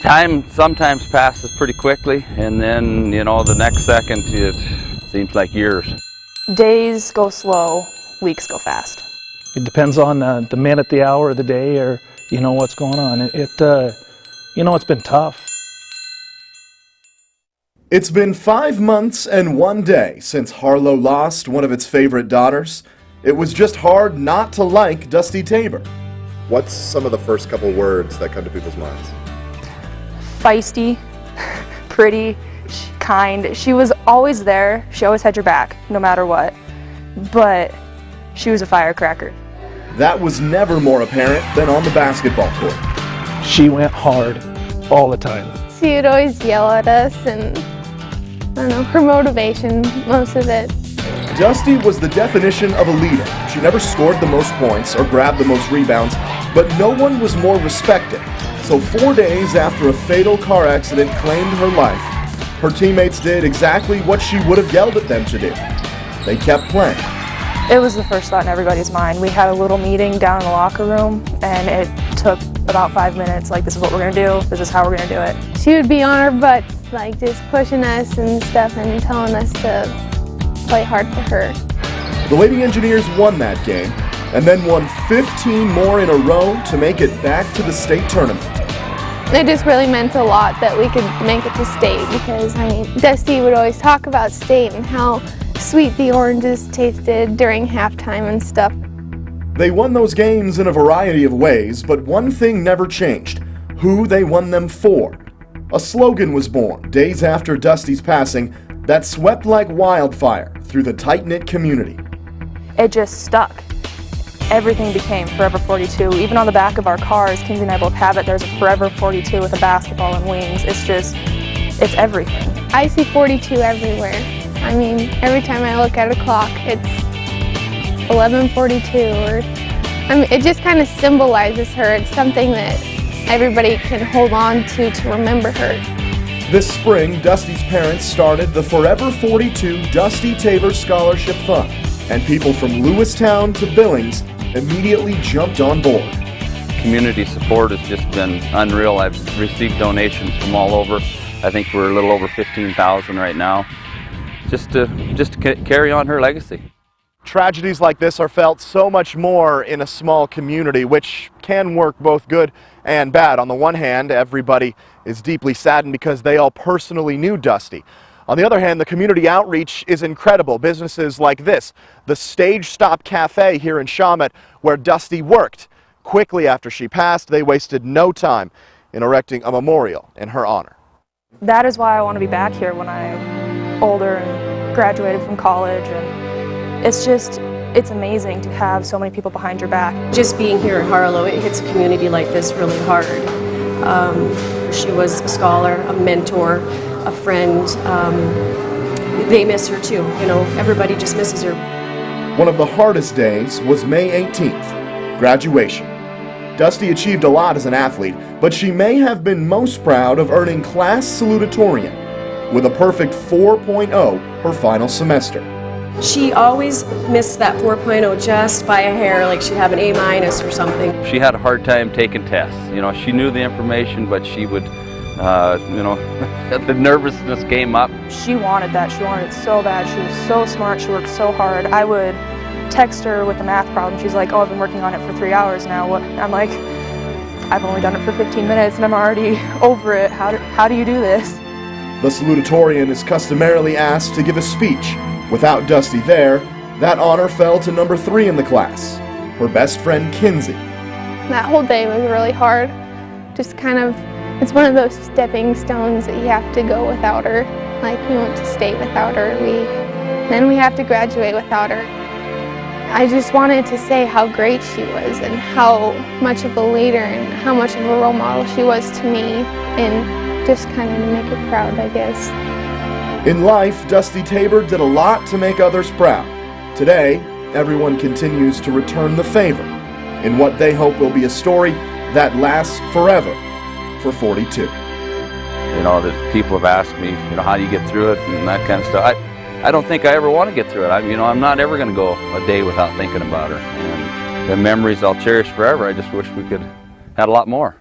Time sometimes passes pretty quickly, and then, the next second it seems like years. Days go slow, weeks go fast. It depends on the minute, the hour of the day, or what's going on. It's been tough. It's been 5 months and 1 day since Harlow lost one of its favorite daughters. It was just hard not to like Dusty Taber. What's some of the first couple words that come to people's minds? Feisty, pretty, kind. She was always there. She always had your back, no matter what. But she was a firecracker. That was never more apparent than on the basketball court. She went hard all the time. She would always yell at us, and I don't know, her motivation, most of it. Dusty was the definition of a leader. She never scored the most points or grabbed the most rebounds, but no one was more respected. So 4 days after a fatal car accident claimed her life, her teammates did exactly what she would have yelled at them to do. They kept playing. It was the first thought in everybody's mind. We had a little meeting down in the locker room, and it took about 5 minutes. Like, this is what we're going to do. This is how we're going to do it. She would be on her butts, like just pushing us and stuff and telling us to play hard for her. The Lady Engineers won that game, and then won 15 more in a row to make it back to the state tournament. It just really meant a lot that we could make it to state because, Dusty would always talk about state and how sweet the oranges tasted during halftime and stuff. They won those games in a variety of ways, but one thing never changed: who they won them for. A slogan was born days after Dusty's passing that swept like wildfire through the tight-knit community. It just stuck. Everything became Forever 42. Even on the back of our cars, Kinsey and I both have it, there's a Forever 42 with a basketball and wings. It's everything. I see 42 everywhere. Every time I look at a clock, it's 11:42, it just kind of symbolizes her. It's something that everybody can hold on to remember her. This spring, Dusty's parents started the Forever 42 Dusty Taber Scholarship Fund, and people from Lewistown to Billings immediately jumped on board. Community support has just been unreal. I've received donations from all over. I think we're a little over 15,000 right now, just to carry on her legacy. Tragedies like this are felt so much more in a small community, which can work both good and bad. On the one hand, everybody is deeply saddened because they all personally knew Dusty. On the other hand, the community outreach is incredible. Businesses like this, the Stage Stop Cafe here in Shawmut, where Dusty worked. Quickly after she passed, they wasted no time in erecting a memorial in her honor. That is why I want to be back here when I'm older and graduated from college. And it's amazing to have so many people behind your back. Just being here at Harlow, it hits a community like this really hard. She was a scholar, a mentor, a friend. They miss her too. Everybody just misses her. One of the hardest days was May 18th, graduation. Dusty achieved a lot as an athlete, but she may have been most proud of earning class salutatorian with a perfect 4.0 her final semester. She always missed that 4.0 just by a hair, like she'd have an A- or something. She had a hard time taking tests. She knew the information, but she would, the nervousness came up. She wanted that. She wanted it so bad. She was so smart. She worked so hard. I would text her with a math problem. She's like, "Oh, I've been working on it for 3 hours now." What? I'm like, "I've only done it for 15 minutes and I'm already over it. How do you do this?" The salutatorian is customarily asked to give a speech. Without Dusty there, that honor fell to number 3 in the class, her best friend Kinsey. That whole day was really hard. Just it's one of those stepping stones that you have to go without her. Like, we went to state without her, then we have to graduate without her. I just wanted to say how great she was and how much of a leader and how much of a role model she was to me, and just kind of to make her proud, I guess. In life, Dusty Taber did a lot to make others proud. Today, everyone continues to return the favor in what they hope will be a story that lasts forever for 42. That people have asked me, how do you get through it and that kind of stuff. I don't think I ever want to get through it. I'm not ever going to go a day without thinking about her. And the memories I'll cherish forever. I just wish we could have a lot more.